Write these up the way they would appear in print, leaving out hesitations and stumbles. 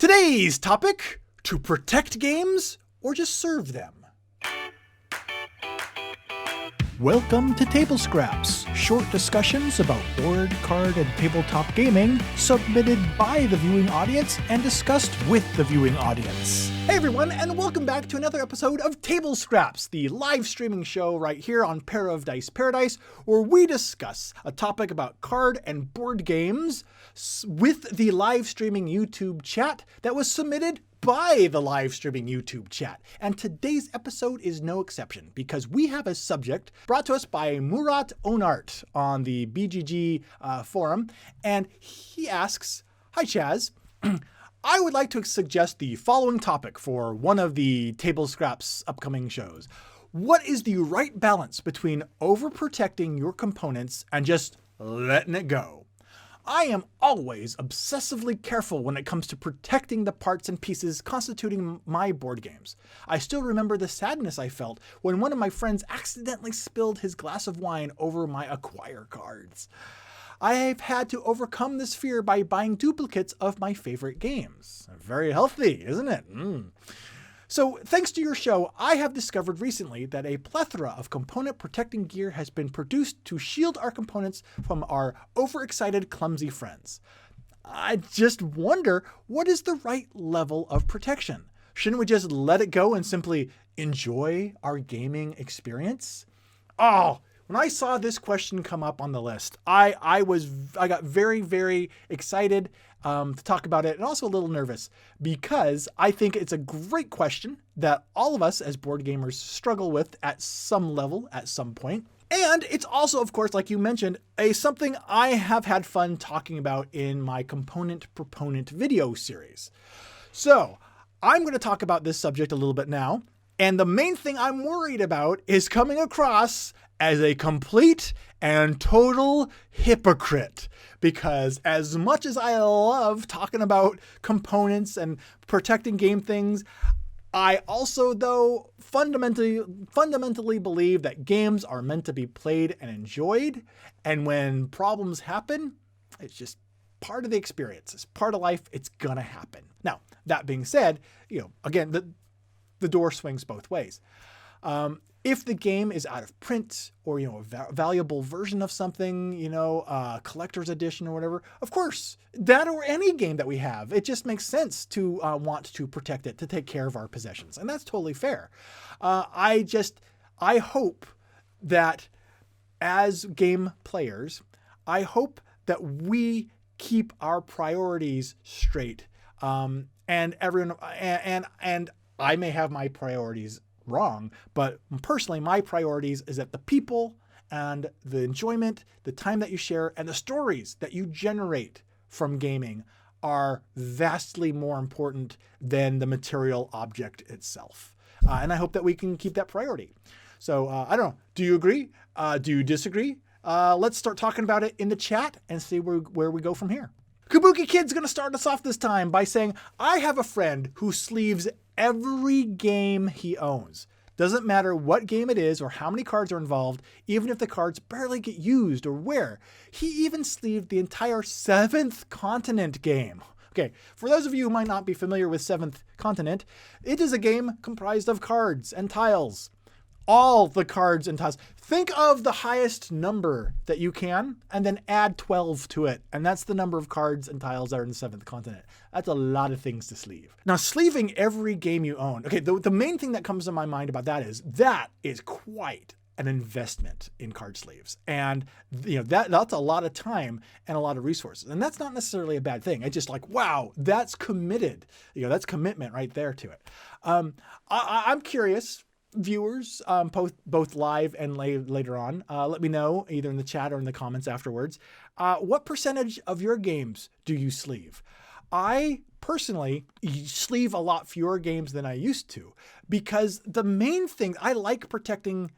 Today's topic, to protect games or just serve them. Welcome to TABLEscraps, short discussions about board, card, and tabletop gaming, submitted by the viewing audience and discussed with the viewing audience. Hey everyone, and welcome back to another episode of TABLEscraps, the live streaming show right here on Pair of Dice Paradise, where we discuss a topic about card and board games with the live streaming YouTube chat that was submitted by the live streaming YouTube chat. And today's episode is no exception because we have a subject brought to us by Murat Onart on the BGG forum. And he asks, "Hi Chaz, I would like to suggest the following topic for one of the TABLEscraps upcoming shows. What is the right balance between overprotecting your components and just letting it go? I am always obsessively careful when it comes to protecting the parts and pieces constituting my board games. I still remember the sadness I felt when one of my friends accidentally spilled his glass of wine over my acquire cards. I've had to overcome this fear by buying duplicates of my favorite games." Very healthy, isn't it? So, thanks to your show, I have discovered recently that a plethora of component protecting gear has been produced to shield our components from our overexcited, clumsy friends. I just wonder, what is the right level of protection? Shouldn't we just let it go and simply enjoy our gaming experience? When I saw this question come up on the list, I got very, very excited to talk about it, and also a little nervous because I think it's a great question that all of us as board gamers struggle with at some level, at some point. And it's also, of course, like you mentioned, something I have had fun talking about in my component proponent video series. So I'm going to talk about this subject a little bit now. And the main thing I'm worried about is coming across as a complete and total hypocrite. Because as much as I love talking about components and protecting game things, I also, though, fundamentally believe that games are meant to be played and enjoyed. And when problems happen, it's just part of the experience. It's part of life. It's going to happen. Now, that being said, again, the door swings both ways. If the game is out of print or, a valuable version of something, a collector's edition or whatever, of course, that or any game that we have, it just makes sense to want to protect it, to take care of our possessions. And that's totally fair. I hope that as game players, I hope that we keep our priorities straight. And everyone, and I may have my priorities wrong, but personally, my priorities is that the people and the enjoyment, the time that you share, and the stories that you generate from gaming are vastly more important than the material object itself. And I hope that we can keep that priority. So I don't know. Do you agree? Do you disagree? Let's start talking about it in the chat and see where we go from here. Kabuki Kid's going to start us off this time by saying, "I have a friend who sleeves every game he owns. Doesn't matter what game it is or how many cards are involved, even if the cards barely get used or wear. He even sleeved the entire Seventh Continent game." Okay, for those of you who might not be familiar with Seventh Continent, it is a game comprised of cards and tiles. All the cards and tiles. Think of the highest number that you can and then add 12 to it. And that's the number of cards and tiles that are in the Seventh Continent. That's a lot of things to sleeve. Now, sleeving every game you own. Okay, the main thing that comes to my mind about that is quite an investment in card sleeves. And that's a lot of time and a lot of resources. And that's not necessarily a bad thing. It's just like, wow, that's committed. That's commitment right there to it. I'm curious. Viewers, both live and later on, let me know either in the chat or in the comments afterwards. What percentage of your games do you sleeve? I personally sleeve a lot fewer games than I used to because the main thing, I like protecting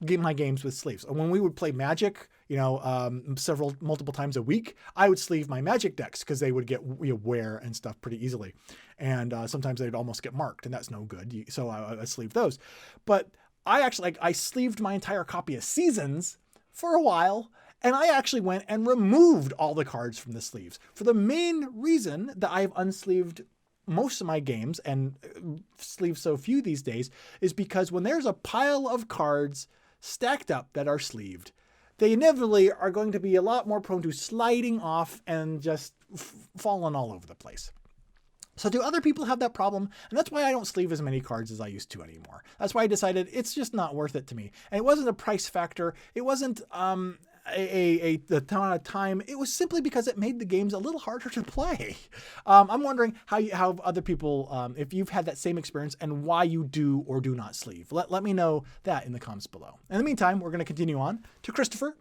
my games with sleeves. When we would play Magic, multiple times a week, I would sleeve my Magic decks because they would get wear and stuff pretty easily. And sometimes they'd almost get marked, and that's no good. So I sleeve those. But I sleeved my entire copy of Seasons for a while, and I actually went and removed all the cards from the sleeves for the main reason that I've unsleeved most of my games and sleeve so few these days is because when there's a pile of cards stacked up that are sleeved, they inevitably are going to be a lot more prone to sliding off and just falling all over the place. So do other people have that problem? And that's why I don't sleeve as many cards as I used to anymore. That's why I decided it's just not worth it to me. And it wasn't a price factor. It wasn't the amount of time. It was simply because it made the games a little harder to play. I'm wondering how other people, if you've had that same experience and why you do or do not sleeve. Let me know that in the comments below. In the meantime, we're going to continue on to Christopher,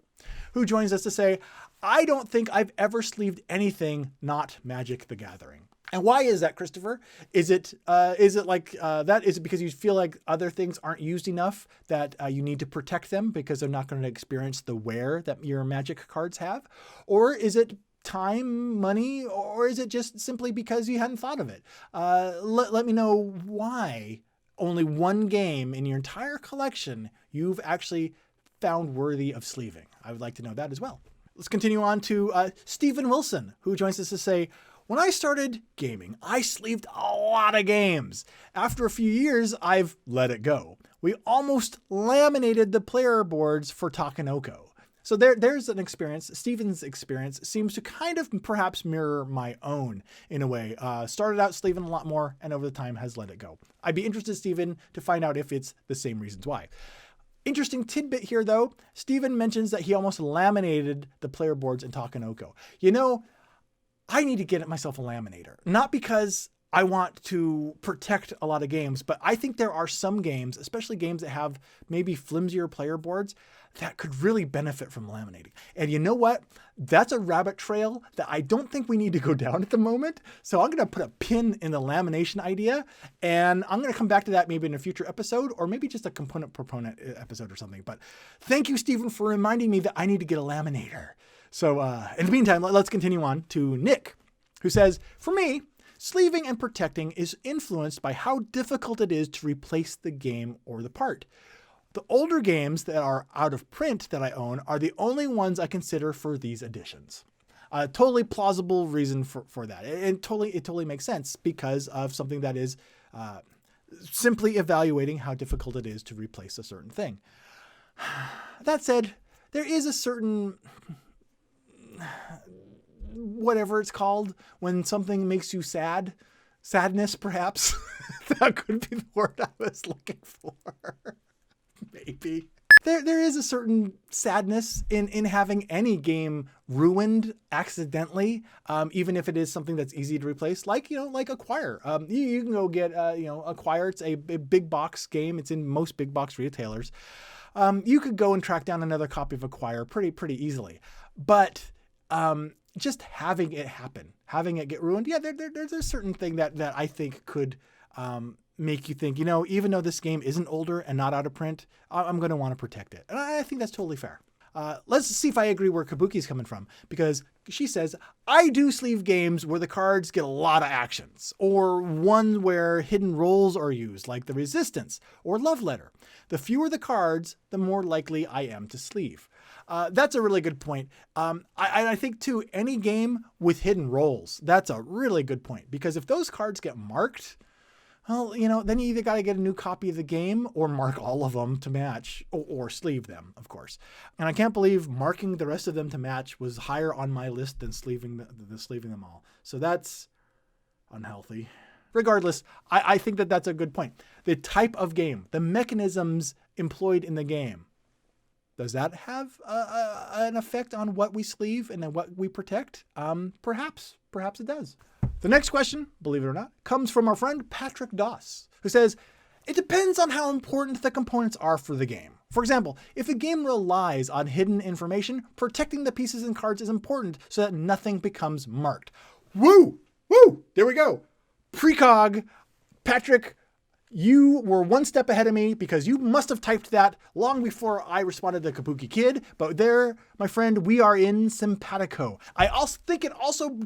who joins us to say, I don't think I've ever sleeved anything not Magic the Gathering. And why is that, Christopher? Is it like that? Is it because you feel like other things aren't used enough that you need to protect them because they're not going to experience the wear that your Magic cards have? Or is it time, money, or is it just simply because you hadn't thought of it? Let me know why only one game in your entire collection you've actually found worthy of sleeving. I would like to know that as well. Let's continue on to Stephen Wilson, who joins us to say, when I started gaming, I sleeved a lot of games. After a few years, I've let it go. We almost laminated the player boards for Takenoko. So there's an experience. Stephen's experience seems to kind of perhaps mirror my own in a way. Started out sleeving a lot more and over the time has let it go. I'd be interested, Stephen, to find out if it's the same reasons why. Interesting tidbit here, though. Stephen mentions that he almost laminated the player boards in Takenoko. You know, I need to get myself a laminator, not because I want to protect a lot of games, but I think there are some games, especially games that have maybe flimsier player boards, that could really benefit from laminating. And you know what? That's a rabbit trail that I don't think we need to go down at the moment. So I'm going to put a pin in the lamination idea, and I'm going to come back to that maybe in a future episode, or maybe just a component proponent episode or something. But thank you, Stephen, for reminding me that I need to get a laminator. So in the meantime, let's continue on to Nick, who says, for me, sleeving and protecting is influenced by how difficult it is to replace the game or the part. The older games that are out of print that I own are the only ones I consider for these editions. Totally plausible reason for that. It totally makes sense because of something that is simply evaluating how difficult it is to replace a certain thing. That said, there is a certain, whatever it's called, when something makes you sad, sadness perhaps. That could be the word I was looking for. Maybe. There is a certain sadness in having any game ruined accidentally, even if it is something that's easy to replace, like Acquire. You can go get, Acquire. It's a big box game. It's in most big box retailers. You could go and track down another copy of Acquire pretty easily. But just having it happen, having it get ruined, yeah, there's a certain thing that I think could make you think, even though this game isn't older and not out of print, I'm going to want to protect it. And I think that's totally fair. Let's see if I agree where Kabuki's coming from, because she says, I do sleeve games where the cards get a lot of actions, or one where hidden roles are used, like the Resistance or Love Letter. The fewer the cards, the more likely I am to sleeve. That's a really good point. I think, too, any game with hidden roles, that's a really good point, because if those cards get marked, well, then you either got to get a new copy of the game or mark all of them to match, or sleeve them, of course. And I can't believe marking the rest of them to match was higher on my list than sleeving them all. So that's unhealthy. Regardless, I think that's a good point. The type of game, the mechanisms employed in the game, does that have an effect on what we sleeve and then what we protect? Perhaps it does. The next question, believe it or not, comes from our friend Patrick Doss, who says, it depends on how important the components are for the game. For example, if a game relies on hidden information, protecting the pieces and cards is important so that nothing becomes marked. Woo! There we go. Precog, Patrick, you were one step ahead of me because you must have typed that long before I responded to Kabuki Kid. But there, my friend, we are in simpatico. I also think it also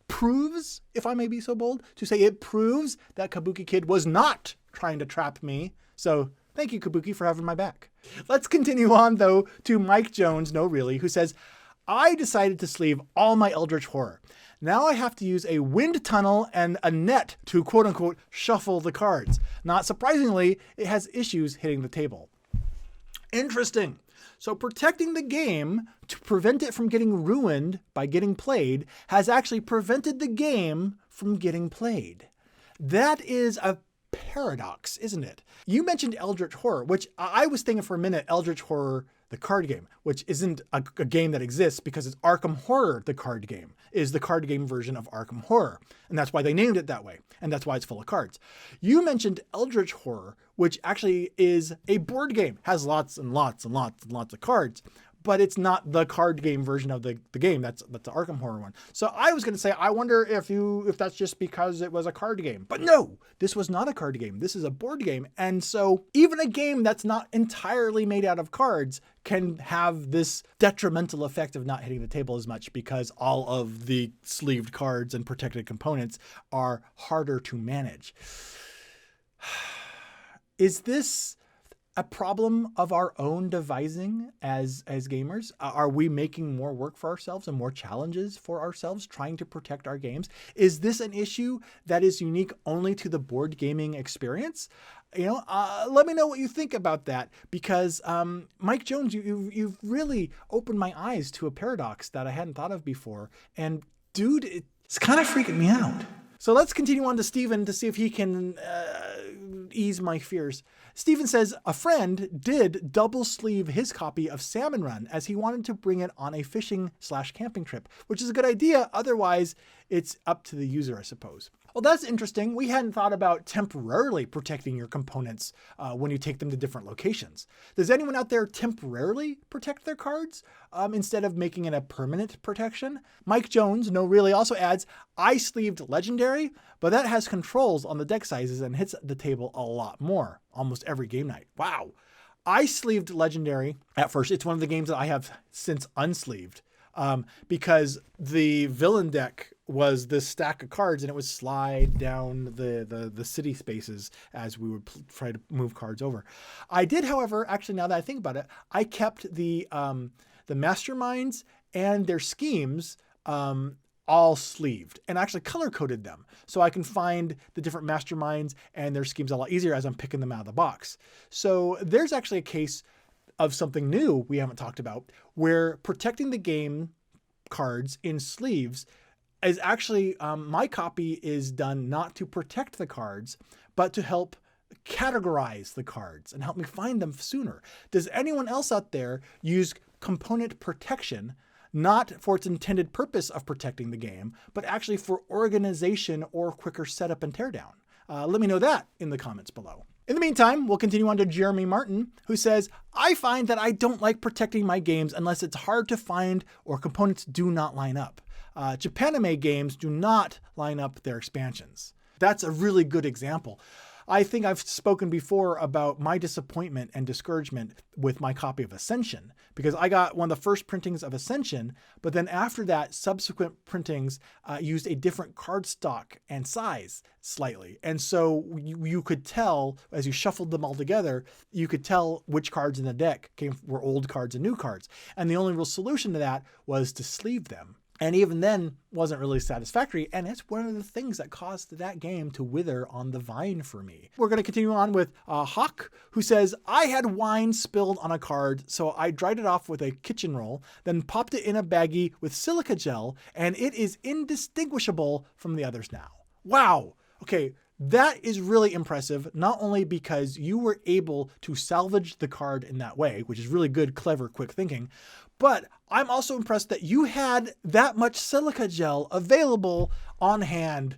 proves, if I may be so bold, to say it proves that Kabuki Kid was not trying to trap me. So thank you, Kabuki, for having my back. Let's continue on, though, to Mike Jones, no really, who says, I decided to sleeve all my Eldritch Horror. Now I have to use a wind tunnel and a net to quote unquote shuffle the cards. Not surprisingly, it has issues hitting the table. Interesting. So protecting the game to prevent it from getting ruined by getting played has actually prevented the game from getting played. That is a paradox, isn't it? You mentioned Eldritch Horror, which I was thinking for a minute, Eldritch Horror, the card game, which isn't a game that exists because it's Arkham Horror, the card game, is the card game version of Arkham Horror. And that's why they named it that way. And that's why it's full of cards. You mentioned Eldritch Horror, which actually is a board game, has lots and lots and lots and lots of cards, but it's not the card game version of the game. That's the Arkham Horror one. So I was going to say, I wonder if that's just because it was a card game. But no, this was not a card game. This is a board game. And so even a game that's not entirely made out of cards can have this detrimental effect of not hitting the table as much because all of the sleeved cards and protected components are harder to manage. Is this a problem of our own devising as gamers? Are we making more work for ourselves and more challenges for ourselves trying to protect our games? Is this an issue that is unique only to the board gaming experience? Let me know what you think about that, because Mike Jones, you've really opened my eyes to a paradox that I hadn't thought of before. And dude, it's kind of freaking me out. So let's continue on to Steven to see if he can ease my fears. Steven says a friend did double sleeve his copy of Salmon Run as he wanted to bring it on a fishing/camping trip, which is a good idea. Otherwise, it's up to the user, I suppose. Well, that's interesting. We hadn't thought about temporarily protecting your components when you take them to different locations. Does anyone out there temporarily protect their cards instead of making it a permanent protection? Mike Jones, no really, also adds, I sleeved Legendary, but that has controls on the deck sizes and hits the table a lot more, almost every game night. Wow. I sleeved Legendary at first. It's one of the games that I have since unsleeved because the villain deck was this stack of cards and it would slide down the city spaces as we would try to move cards over. I did, however, actually, now that I think about it, I kept the masterminds and their schemes all sleeved and actually color coded them so I can find the different masterminds and their schemes a lot easier as I'm picking them out of the box. So there's actually a case of something new we haven't talked about where protecting the game cards in sleeves is actually, my copy is done not to protect the cards, but to help categorize the cards and help me find them sooner. Does anyone else out there use component protection, not for its intended purpose of protecting the game, but actually for organization or quicker setup and teardown? Let me know that in the comments below. In the meantime, we'll continue on to Jeremy Martin, who says, I find that I don't like protecting my games unless it's hard to find or components do not line up. Japanime games do not line up their expansions. That's a really good example. I think I've spoken before about my disappointment and discouragement with my copy of Ascension, because I got one of the first printings of Ascension, but then after that, subsequent printings used a different cardstock and size slightly. And so you could tell, as you shuffled them all together, you could tell which cards in the deck were old cards and new cards. And the only real solution to that was to sleeve them. And even then wasn't really satisfactory. And it's one of the things that caused that game to wither on the vine for me. We're going to continue on with Hawk, who says, I had wine spilled on a card, so I dried it off with a kitchen roll, then popped it in a baggie with silica gel, and it is indistinguishable from the others now. Wow. Okay. That is really impressive, not only because you were able to salvage the card in that way, which is really good, clever, quick thinking, but I'm also impressed that you had that much silica gel available on hand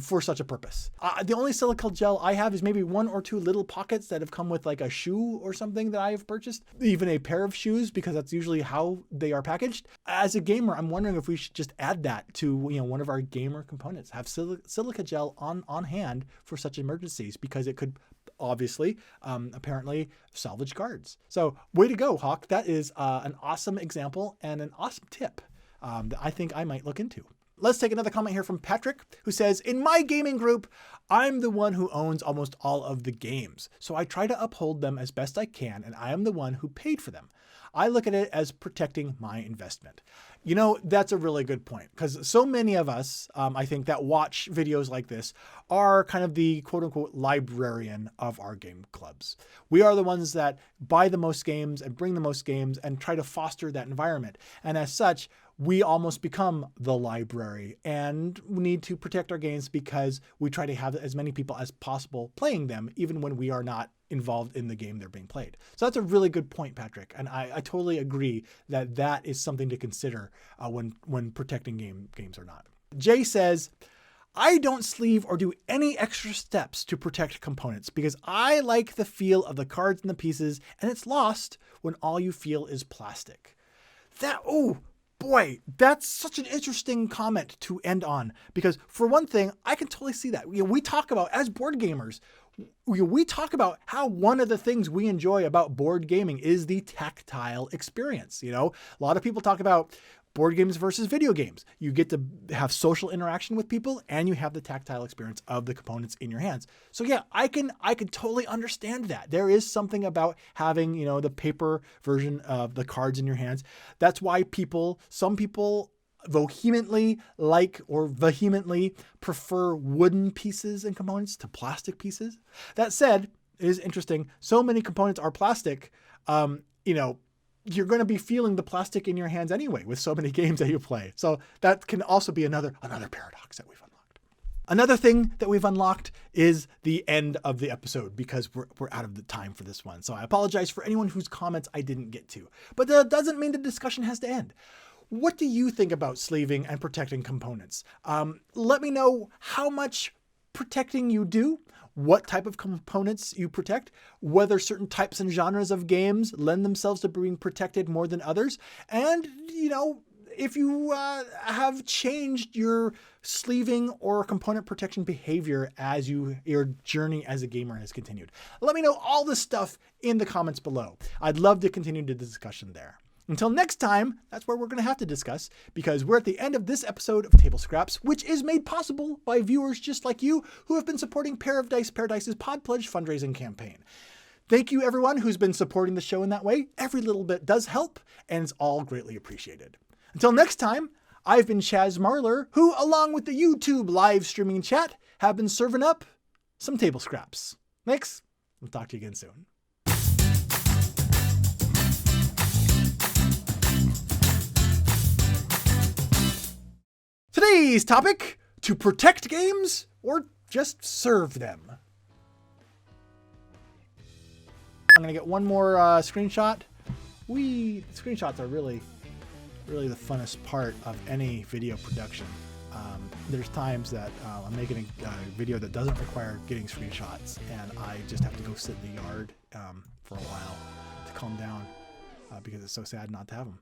for such a purpose. The only silica gel I have is maybe 1 or 2 little pockets that have come with like a shoe or something that I have purchased, even a pair of shoes, because that's usually how they are packaged. As a gamer, I'm wondering if we should just add that to one of our gamer components, have silica gel on hand for such emergencies, because it could obviously, apparently salvage cards. So way to go, Hawk. That is an awesome example and an awesome tip that I think I might look into. Let's take another comment here from Patrick, who says, in my gaming group, I'm the one who owns almost all of the games, so I try to uphold them as best I can, and I am the one who paid for them. I look at it as protecting my investment. You know, that's a really good point, because so many of us, I think, that watch videos like this are kind of the quote unquote librarian of our game clubs. We are the ones that buy the most games and bring the most games and try to foster that environment. And as such, we almost become the library, and we need to protect our games because we try to have as many people as possible playing them, even when we are not involved in the game they're being played. So that's a really good point, Patrick. And I totally agree that that is something to consider when protecting games or not. Jay says, I don't sleeve or do any extra steps to protect components because I like the feel of the cards and the pieces, and it's lost when all you feel is plastic. Oh boy, that's such an interesting comment to end on, because for one thing, I can totally see that. We talk about, as board gamers, we talk about how one of the things we enjoy about board gaming is the tactile experience. A lot of people talk about board games versus video games. You get to have social interaction with people, and you have the tactile experience of the components in your hands. So yeah, I can totally understand that. There is something about having, the paper version of the cards in your hands. That's why some people vehemently prefer wooden pieces and components to plastic pieces. That said, it is interesting. So many components are plastic. You're going to be feeling the plastic in your hands anyway with so many games that you play. So that can also be another paradox that we've unlocked. Another thing that we've unlocked is the end of the episode, because we're out of the time for this one. So I apologize for anyone whose comments I didn't get to, but that doesn't mean the discussion has to end. What do you think about sleeving and protecting components? Let me know how much protecting you do, what type of components you protect, whether certain types and genres of games lend themselves to being protected more than others, and, if you have changed your sleeving or component protection behavior as your journey as a gamer has continued. Let me know all this stuff in the comments below. I'd love to continue the discussion there. Until next time, that's where we're going to have to discuss, because we're at the end of this episode of Table Scraps, which is made possible by viewers just like you who have been supporting Paradise's Pod Pledge fundraising campaign. Thank you, everyone who's been supporting the show in that way. Every little bit does help, and it's all greatly appreciated. Until next time, I've been Chaz Marler, who, along with the YouTube live streaming chat, have been serving up some Table Scraps. Thanks. We'll talk to you again soon. Today's topic: to protect games or just serve them. I'm going to get one more screenshot. Screenshots are really the funnest part of any video production. There's times that I'm making a video that doesn't require getting screenshots, and I just have to go sit in the yard for a while to calm down because it's so sad not to have them.